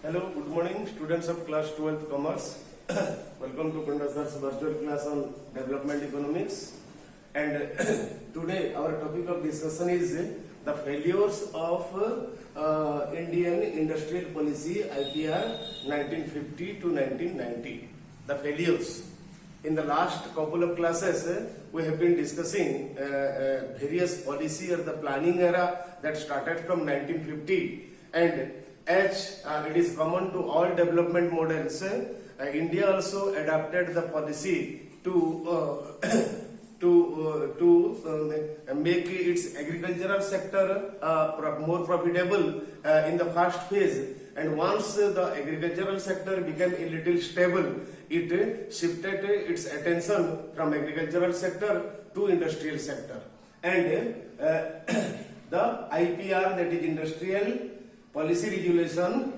Hello, good morning, students of class 12th Commerce. Welcome to Kunda Sir's virtual class on development economics. And today our topic of discussion is the failures of Indian industrial policy IPR 1950 to 1990. The failures. In the last couple of classes, we have been discussing various policy or the planning era that started from 1950, and as it is common to all development models, India also adapted the policy to make its agricultural sector more profitable in the first phase. And once the agricultural sector became a little stable, it shifted its attention from agricultural sector to industrial sector. And the IPR, that is Industrial Policy Regulation,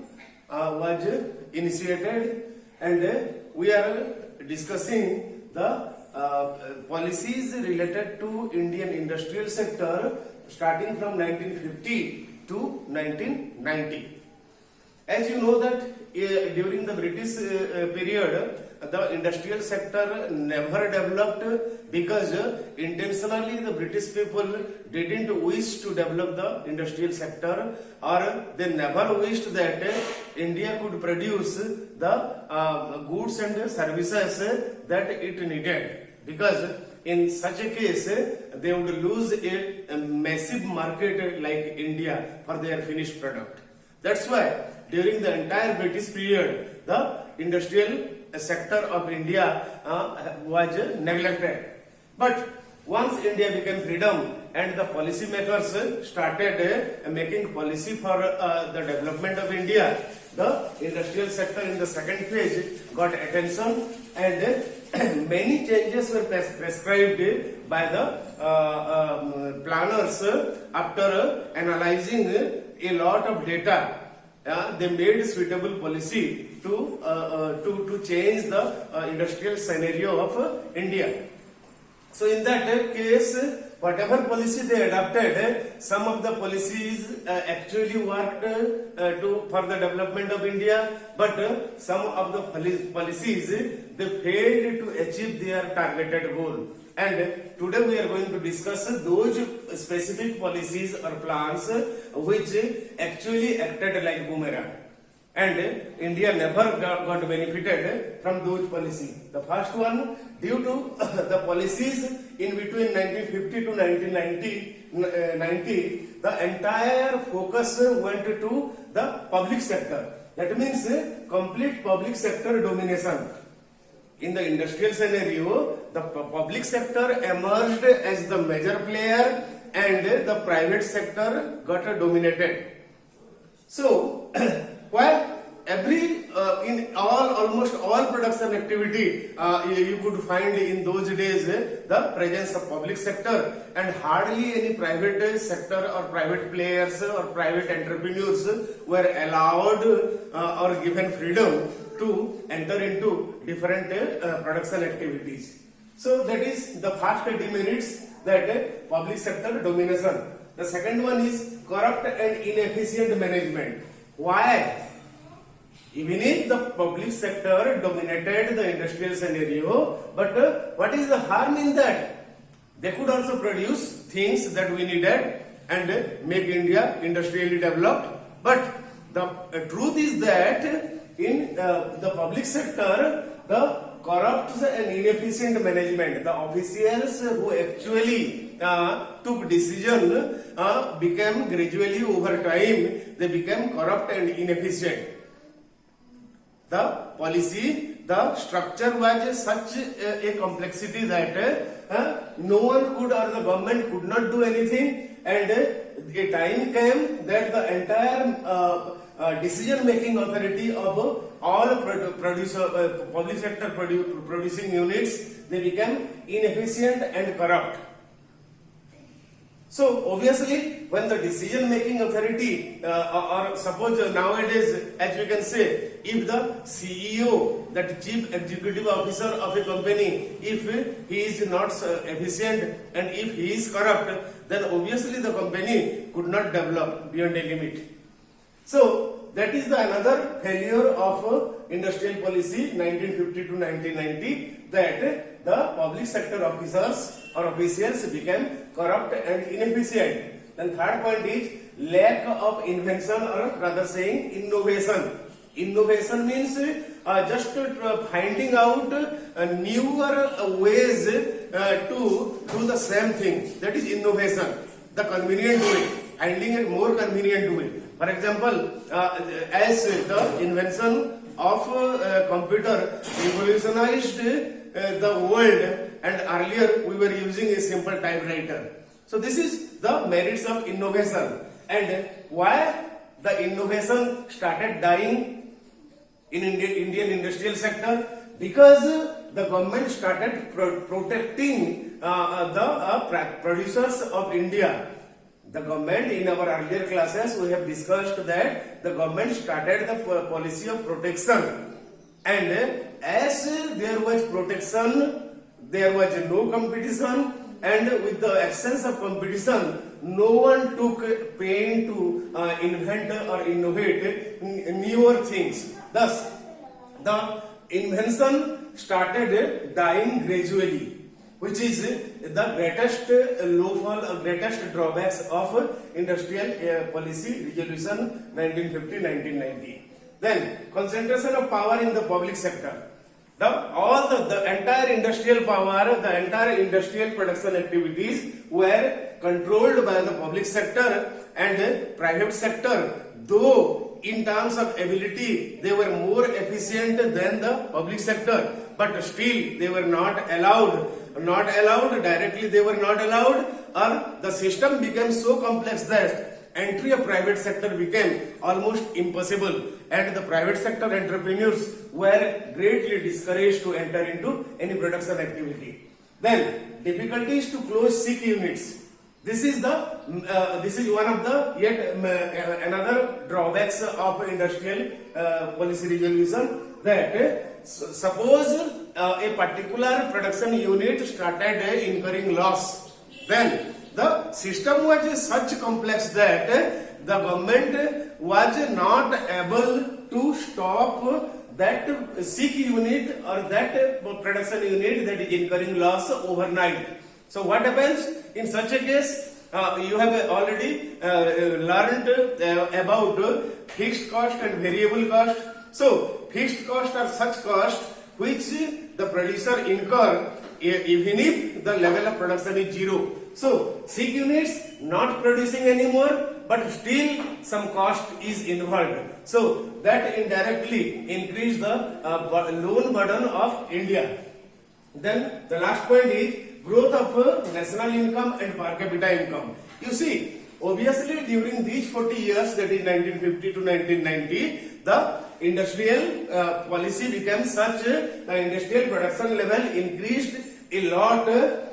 was initiated, and we are discussing the policies related to Indian industrial sector starting from 1950 to 1990. As you know that during the British period, the industrial sector never developed because intentionally the British people didn't wish to develop the industrial sector, or they never wished that India could produce the goods and services that it needed, because in such a case they would lose a massive market like India for their finished product. That's why during the entire British period, the industrial sector of India was neglected. But once India became freedom and the policy makers started making policy for the development of India, the industrial sector in the second phase got attention, and many changes were prescribed by the planners after analyzing a lot of data. They made suitable policy to change the industrial scenario of India. So in that case, whatever policy they adopted, some of the policies actually worked for the development of India, but some of the policies they failed to achieve their targeted goal. And today we are going to discuss those specific policies or plans which actually acted like boomerang, and India never got benefited from those policies. The first one, due to the policies in between 1950 to 1990, the entire focus went to the public sector. That means complete public sector domination. In the industrial scenario, the public sector emerged as the major player, and the private sector got dominated. So, while in almost all production activity, you could find in those days the presence of public sector, and hardly any private sector or private players or private entrepreneurs were allowed or given freedom to enter into different production activities. So that is the first demerits, that public sector domination. The second one is corrupt and inefficient management. Why? Even if the public sector dominated the industrial scenario, but what is the harm in that? They could also produce things that we needed and make India industrially developed. But the truth is that in the public sector, the corrupt and inefficient management, the officials who actually took decision became gradually over time, they became corrupt and inefficient. The policy, the structure was such a complexity that no one could, or the government could not do anything, and a time came that the entire decision-making authority of all public sector producing units, they became inefficient and corrupt. So obviously, when the decision-making authority, or suppose nowadays, as we can say, if the CEO, that chief executive officer of a company, if he is not efficient and if he is corrupt, then obviously the company could not develop beyond a limit. So that is the another failure of industrial policy 1950 to 1990, that the public sector officers or officials became corrupt and inefficient. Then third point is lack of invention, or rather saying innovation. Innovation means just finding out newer ways to do the same thing. That is innovation. The convenient way, finding a more convenient way. For example, as the invention of computer revolutionized the world, and earlier we were using a simple typewriter. So this is the merits of innovation. And why the innovation started dying in Indian industrial sector? Because the government started protecting the producers of India. The government, in our earlier classes, we have discussed that the government started the policy of protection. And as there was protection, there was no competition, and with the absence of competition, no one took pain to invent or innovate newer things. Thus, the invention started dying gradually, which is the greatest lowfall or greatest drawbacks of industrial policy resolution 1950-1990. Then, concentration of power in the public sector. The entire industrial power, the entire industrial production activities were controlled by the public sector and private sector, though in terms of ability they were more efficient than the public sector, but still they were not allowed directly, they were not allowed, or the system became so complex that entry of private sector became almost impossible, and the private sector entrepreneurs were greatly discouraged to enter into any production activity. Then difficulties to close sick units. This is one of the yet another drawbacks of industrial policy resolution, that suppose a particular production unit started incurring loss, then the system was such complex that the government was not able to stop that sick unit or that production unit that is incurring loss overnight. So what happens in such a case? You have already learned about fixed cost and variable cost. So fixed cost are such costs which the producer incur even if the level of production is zero. So sick units not producing anymore, but still some cost is involved. So that indirectly increase the loan burden of India. Then the last point is growth of national income and per capita income. You see, obviously during these 40 years, that is 1950 to 1990, the industrial policy became such, the industrial production level increased a lot,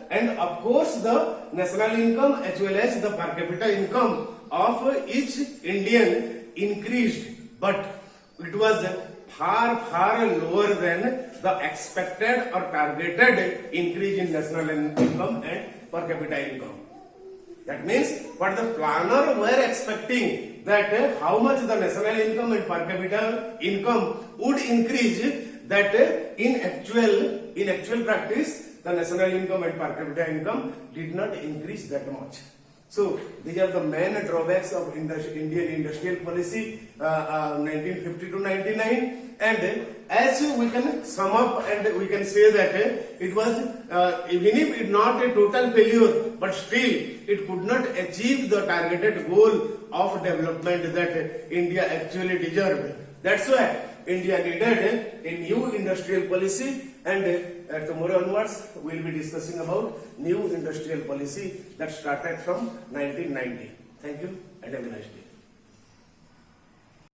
and of course the national income as well as the per capita income of each Indian increased, but it was far lower than the expected or targeted increase in national income and per capita income. That means what the planner were expecting, that how much the national income and per capita income would increase, that in actual practice the national income and per capita income did not increase that much. So these are the main drawbacks of Indian industrial policy 1950 to 99. And as we can sum up and we can say that it was even if it not a total failure, but still it could not achieve the targeted goal of development that India actually deserved. That's why India needed a new industrial policy, and tomorrow onwards we will be discussing about new industrial policy that started from 1990. Thank you and have a nice day.